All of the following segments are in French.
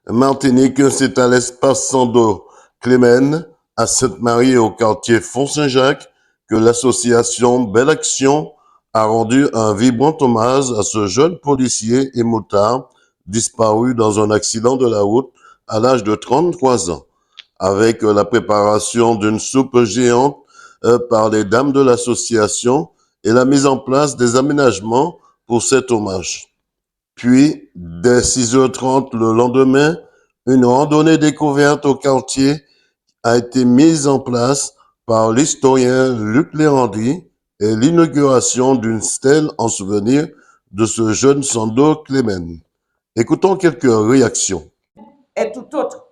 Martinique, c'est à l'espace Sando Clémen, à Sainte-Marie et au quartier Font-Saint-Jacques que l'association Belle Action a rendu un vibrant hommage à ce jeune policier et motard disparu dans un accident de la route à l'âge de 33 ans. Avec la préparation d'une soupe géante par les dames de l'association et la mise en place des aménagements pour cet hommage. Puis, dès 6h30 le lendemain, une randonnée découverte au quartier a été mise en place par l'historien Luc Lérandi et l'inauguration d'une stèle en souvenir de ce jeune Sando Clémen. Écoutons quelques réactions. Est tout autre.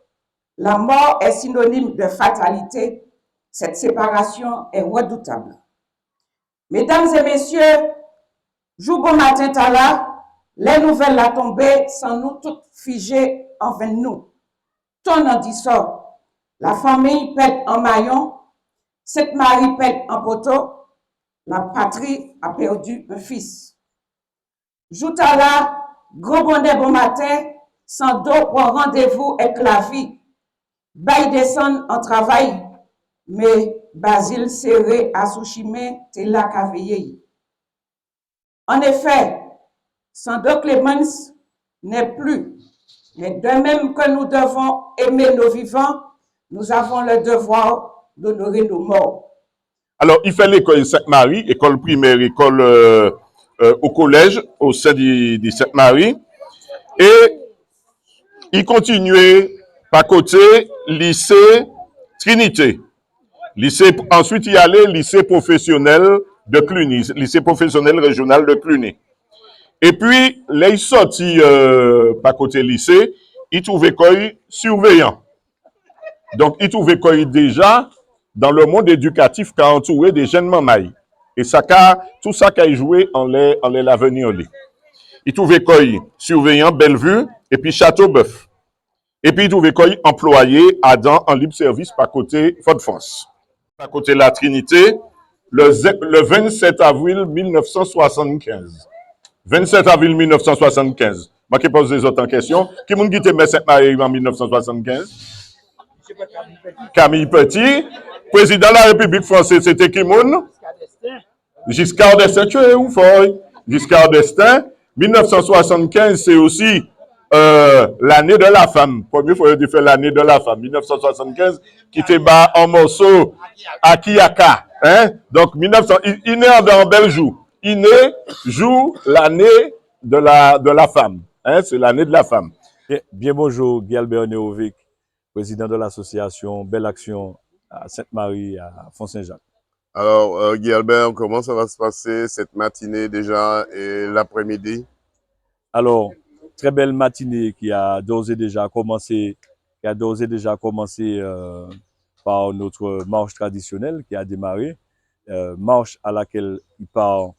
La mort est synonyme de fatalité. Cette séparation est redoutable. Mesdames et messieurs, jour bon matin tala, les nouvelles la tombée sans nous toutes figées en vain nous. Ton en dit ça. La famille pète en maillon, cette Marie pète en poteau, la patrie a perdu un fils. Joutala, gros bonnet bon matin, sans dos pour rendez-vous avec la vie. Bail descend en travail, mais Basile serré à Souchimé, t'es là qu'à veiller. En effet, Sando Clemens n'est plus. Mais de même que nous devons aimer nos vivants, nous avons le devoir d'honorer nos morts. Alors, il fait l'école Sainte-Marie, école primaire, école au collège, au sein de Sainte-Marie. Et il continuait par côté lycée Trinité. Ensuite, il y allait lycée professionnel de Cluny, lycée professionnel régional de Cluny. Et puis, là, il sortit par côté lycée, il trouvait qu'il surveillant. Donc, il trouvait qu'il déjà dans le monde éducatif qui a entouré des jeunes mamailles. Et ça, tout ça qui a joué en l'avenir. Il trouvait qu'il surveillant Bellevue et puis Châteauboeuf. Et puis, il trouvait qu'il employé Adam en libre service par côté Fort-de-France. Par côté la Trinité, le 27 avril 1975. 27 avril 1975. Je vais poser les autres en question. Qui m'a dit que Sainte-Marie en 1975? Camille Petit. Président de la République française, c'était qui moun? Giscard d'Estaing. Tu es où, Foy? Giscard d'Estaing. 1975, c'est aussi l'année de la femme. Première fois qu'il fait l'année de la femme. 1975, qui était bas en morceau à Kiyaka. Hein? Donc, 1900, il naît dans bel jour. Il naît jour l'année de la femme. Hein? C'est l'année de la femme. Bien bonjour, Guy Albert Néovic, président de l'association Belle Action à Sainte-Marie, à Font-Saint-Jacques. Alors, Guy Albert, comment ça va se passer cette matinée déjà et l'après-midi? Alors, très belle matinée qui a d'ores et déjà commencé, par notre marche traditionnelle qui a démarré, marche à laquelle il part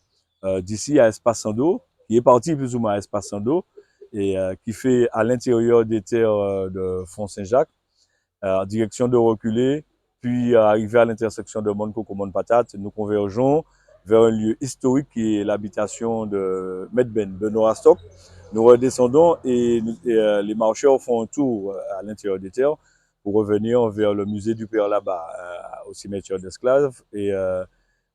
d'ici à Espace Sando, qui est parti plus ou moins à Espace Sando, et qui fait à l'intérieur des terres de Font-Saint-Jacques, en direction de reculer, puis arriver à l'intersection de Monco-Monde-Patate, nous convergeons vers un lieu historique qui est l'habitation de Maître Ben, Benoît Stock. Nous redescendons et les marcheurs font un tour à l'intérieur des terres pour revenir vers le musée du Père là-bas, au cimetière d'esclaves, et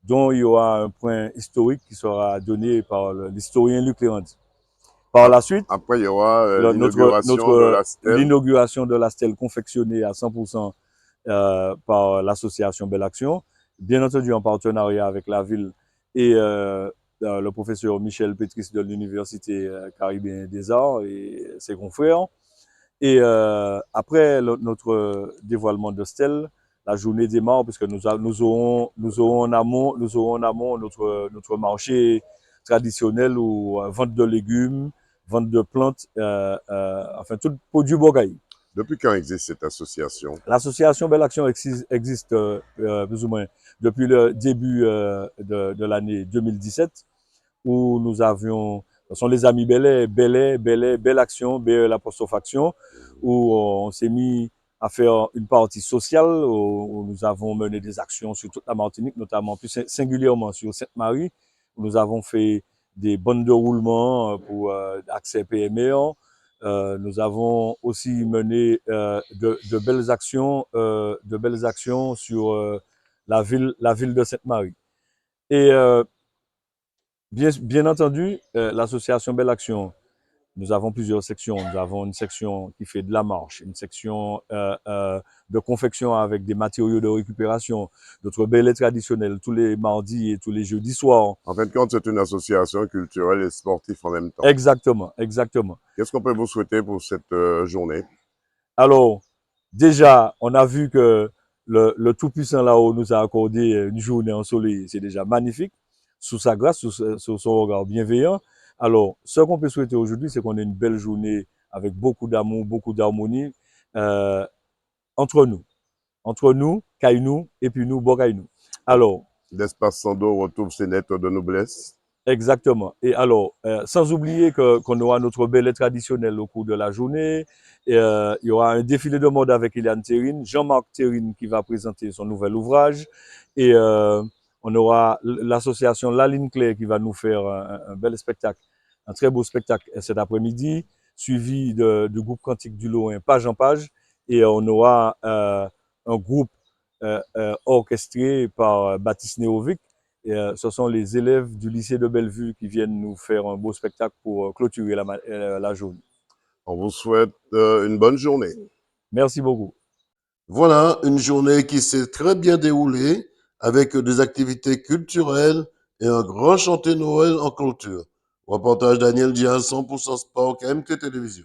dont il y aura un point historique qui sera donné par l'historien Luc Lérandi. Par la suite, après, il y aura l'inauguration de la stèle confectionnée à 100% par l'association Belle Action, bien entendu en partenariat avec la ville et le professeur Michel Pétris de l'Université caribéenne des Arts et ses confrères. Et après notre dévoilement de stèle, la journée démarre puisque nous aurons en amont notre marché traditionnel où vente de légumes, vente de plantes, enfin tout produit bogaï. Depuis quand existe cette association? L'association Belle Action existe plus ou moins depuis le début de l'année 2017 où nous avions, ce sont les amis Belle Action, l'apostrophe Action, où on s'est mis à faire une partie sociale, où nous avons mené des actions sur toute la Martinique, notamment plus singulièrement sur Sainte-Marie, où nous avons fait des bandes de roulement pour accès PME, Nous avons aussi mené de belles actions sur la ville de Sainte-Marie. Et bien entendu, l'association Belle Action, nous avons plusieurs sections. Nous avons une section qui fait de la marche, une section de confection avec des matériaux de récupération, notre bellet traditionnel tous les mardis et tous les jeudis soirs. En fin de compte, c'est une association culturelle et sportive en même temps. Exactement, exactement. Qu'est-ce qu'on peut vous souhaiter pour cette journée? Alors, déjà, on a vu que le Tout-Puissant là-haut nous a accordé une journée ensoleillée. C'est déjà magnifique, sous sa grâce, sous son regard bienveillant. Alors, ce qu'on peut souhaiter aujourd'hui, c'est qu'on ait une belle journée avec beaucoup d'amour, beaucoup d'harmonie entre nous, Kaïnou, et puis nous, Bokaïnou. Alors, L'Espace Sando retrouve ses lettres de noblesse. exactement. Et alors, sans oublier qu'on aura notre bellet traditionnel au cours de la journée. Et, il y aura un défilé de mode avec Eliane Terrine, Jean-Marc Terrine qui va présenter son nouvel ouvrage. Et on aura l'association La Ligne Claire qui va nous faire un bel spectacle, un très beau spectacle cet après-midi, suivi du groupe Cantique du Lorrain, page en page. Et on aura un groupe orchestré par Baptiste Néovic. Et, ce sont les élèves du lycée de Bellevue qui viennent nous faire un beau spectacle pour clôturer la journée. On vous souhaite une bonne journée. Merci beaucoup. Voilà une journée qui s'est très bien déroulée avec des activités culturelles et un grand chanté Noël en clôture. Reportage Daniel Diaz, 100% Sport, KMT Télévision.